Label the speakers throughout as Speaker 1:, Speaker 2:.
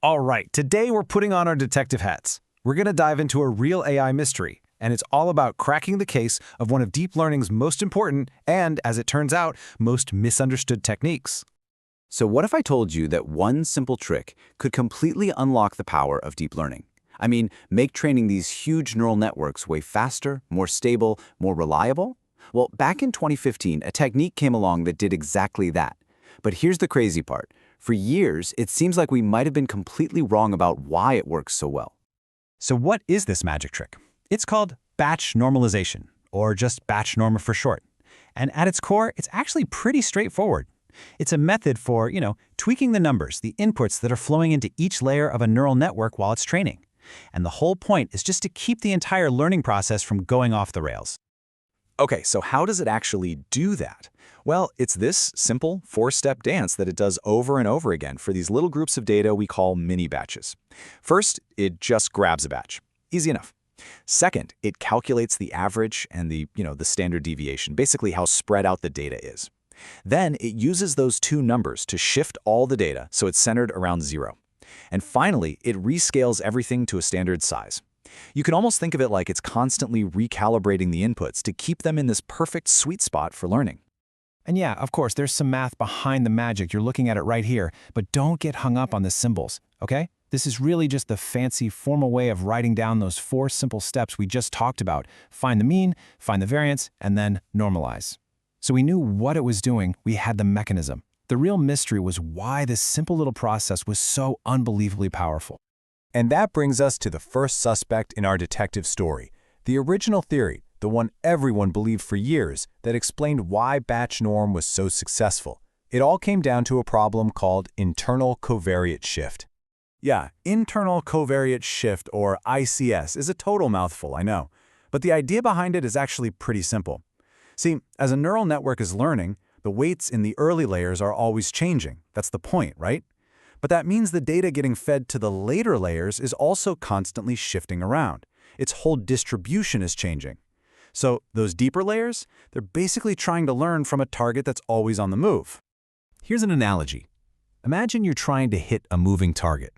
Speaker 1: All right, today we're putting on our detective hats. We're going to dive into a real AI mystery, and it's all about cracking the case of one of deep learning's most important and, as it turns out, most misunderstood techniques.
Speaker 2: So what if I told you that one simple trick could completely unlock the power of deep learning? I mean, make training these huge neural networks way faster, more stable, more reliable? Well, back in 2015, a technique came along that did exactly that. But here's the crazy part. For years, it seems like we might have been completely wrong about why it works so well.
Speaker 1: So what is this magic trick? It's called batch normalization, or just batch norm for short. And at its core, it's actually pretty straightforward. It's a method for, tweaking the numbers, the inputs that are flowing into each layer of a neural network while it's training. And the whole point is just to keep the entire learning process from going off the rails.
Speaker 3: Okay, so how does it actually do that? Well, it's this simple four-step dance that it does over and over again for these little groups of data we call mini batches. First, it just grabs a batch. Easy enough. Second, it calculates the average and the standard deviation, basically how spread out the data is. Then it uses those two numbers to shift all the data so it's centered around 0. And finally, it rescales everything to a standard size. You can almost think of it like it's constantly recalibrating the inputs to keep them in this perfect sweet spot for learning.
Speaker 1: And yeah, of course, there's some math behind the magic. You're looking at it right here, but don't get hung up on the symbols, okay? This is really just the fancy, formal way of writing down those 4 simple steps we just talked about. Find the mean, find the variance, and then normalize. So we knew what it was doing, we had the mechanism. The real mystery was why this simple little process was so unbelievably powerful.
Speaker 4: And that brings us to the first suspect in our detective story, the original theory, the one everyone believed for years, that explained why batch norm was so successful. It all came down to a problem called internal covariate shift. Yeah, internal covariate shift, or ICS, is a total mouthful, I know. But the idea behind it is actually pretty simple. See, as a neural network is learning, the weights in the early layers are always changing. That's the point, right? But that means the data getting fed to the later layers is also constantly shifting around. Its whole distribution is changing. So those deeper layers, they're basically trying to learn from a target that's always on the move. Here's an analogy. Imagine you're trying to hit a moving target.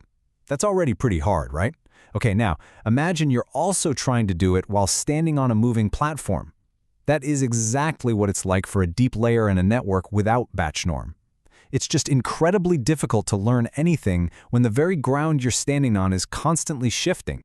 Speaker 4: That's already pretty hard, right? Okay, now imagine you're also trying to do it while standing on a moving platform. That is exactly what it's like for a deep layer in a network without batch norm. It's just incredibly difficult to learn anything when the very ground you're standing on is constantly shifting.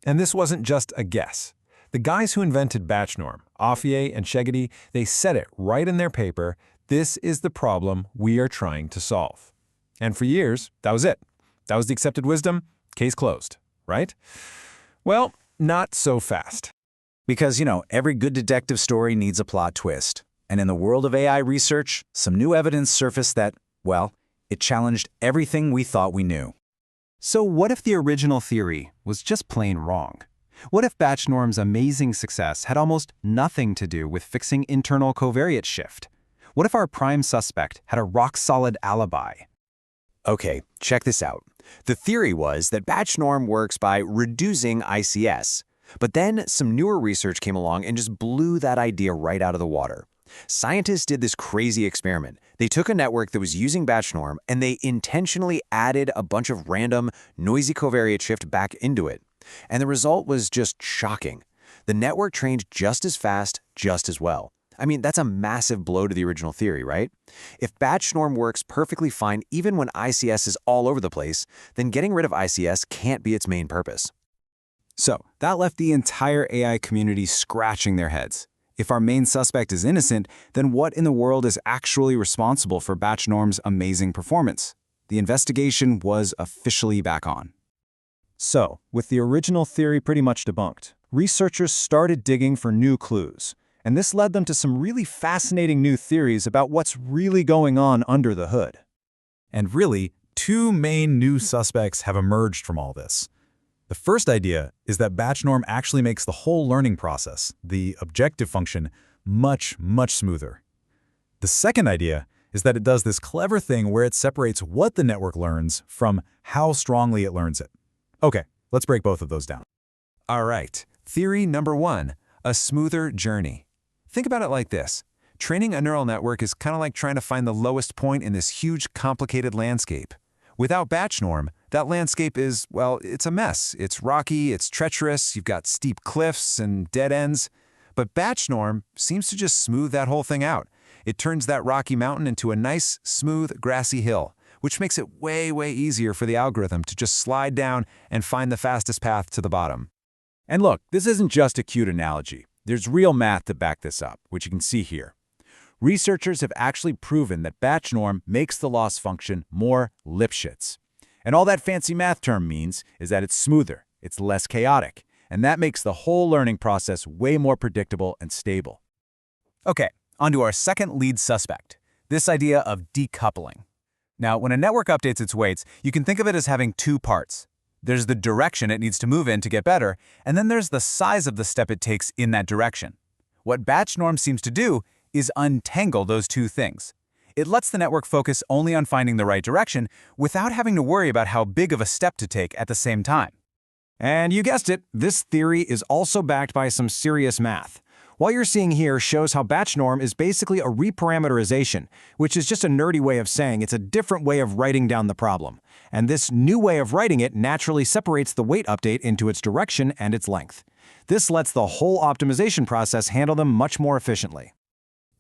Speaker 5: And this wasn't just a guess. The guys who invented batch norm, Offier and Szegedy, they said it right in their paper, this is the problem we are trying to solve. And for years, that was it. That was the accepted wisdom, case closed, right? Well, not so fast.
Speaker 3: Because, every good detective story needs a plot twist. And in the world of AI research, some new evidence surfaced that, well, it challenged everything we thought we knew.
Speaker 1: So what if the original theory was just plain wrong? What if batch norm's amazing success had almost nothing to do with fixing internal covariate shift? What if our prime suspect had a rock-solid alibi?
Speaker 2: Okay, check this out. The theory was that batch norm works by reducing ICS. But then some newer research came along and just blew that idea right out of the water. Scientists did this crazy experiment. They took a network that was using batch norm and they intentionally added a bunch of random, noisy covariate shift back into it. And the result was just shocking. The network trained just as fast, just as well. I mean, that's a massive blow to the original theory, right? If batch norm works perfectly fine even when ICS is all over the place, then getting rid of ICS can't be its main purpose.
Speaker 4: So that left the entire AI community scratching their heads. If our main suspect is innocent, then what in the world is actually responsible for batch norm's amazing performance? The investigation was officially back on. So, with the original theory pretty much debunked, researchers started digging for new clues. And this led them to some really fascinating new theories about what's really going on under the hood.
Speaker 5: And really, 2 main new suspects have emerged from all this. The first idea is that batch norm actually makes the whole learning process, the objective function, much, much smoother. The second idea is that it does this clever thing where it separates what the network learns from how strongly it learns it. Okay, let's break both of those down.
Speaker 4: All right, theory number 1, a smoother journey. Think about it like this. Training a neural network is kind of like trying to find the lowest point in this huge, complicated landscape. Without batch norm,
Speaker 1: That landscape is, well, it's a mess. It's rocky, it's treacherous, you've got steep cliffs and dead ends. But batch norm seems to just smooth that whole thing out. It turns that rocky mountain into a nice, smooth, grassy hill, which makes it way, way easier for the algorithm to just slide down and find the fastest path to the bottom.
Speaker 4: And look, this isn't just a cute analogy. There's real math to back this up, which you can see here. Researchers have actually proven that batch norm makes the loss function more Lipschitz. And all that fancy math term means is that it's smoother, it's less chaotic, and that makes the whole learning process way more predictable and stable.
Speaker 1: Okay, on to our second lead suspect, this idea of decoupling. Now, when a network updates its weights, you can think of it as having two parts. There's the direction it needs to move in to get better, and then there's the size of the step it takes in that direction. What batch norm seems to do is untangle those two things. It lets the network focus only on finding the right direction without having to worry about how big of a step to take at the same time. And you guessed it, this theory is also backed by some serious math. What you're seeing here shows how batch norm is basically a reparameterization, which is just a nerdy way of saying it's a different way of writing down the problem. And this new way of writing it naturally separates the weight update into its direction and its length. This lets the whole optimization process handle them much more efficiently.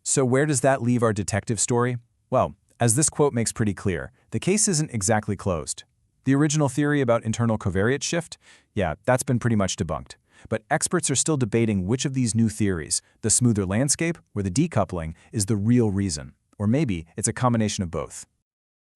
Speaker 1: So where does that leave our detective story? Well, as this quote makes pretty clear, the case isn't exactly closed. The original theory about internal covariate shift, yeah, that's been pretty much debunked. But experts are still debating which of these new theories, the smoother landscape or the decoupling, is the real reason. Or maybe it's a combination of both.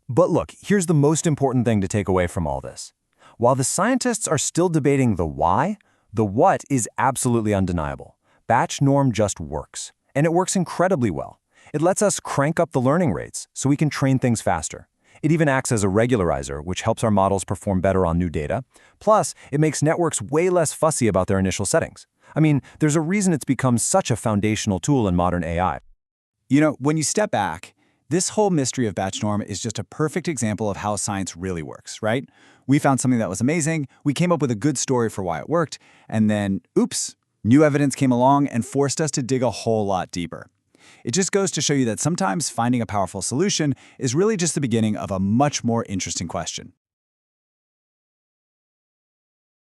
Speaker 1: But look, here's the most important thing to take away from all this. While the scientists are still debating the why, the what is absolutely undeniable. Batch norm just works. And it works incredibly well. It lets us crank up the learning rates so we can train things faster. It even acts as a regularizer, which helps our models perform better on new data. Plus, it makes networks way less fussy about their initial settings. I mean, there's a reason it's become such a foundational tool in modern AI.
Speaker 3: You know, when you step back, this whole mystery of batch norm is just a perfect example of how science really works, right? We found something that was amazing, we came up with a good story for why it worked, and then, oops, new evidence came along and forced us to dig a whole lot deeper. It just goes to show you that sometimes finding a powerful solution is really just the beginning of a much more interesting question.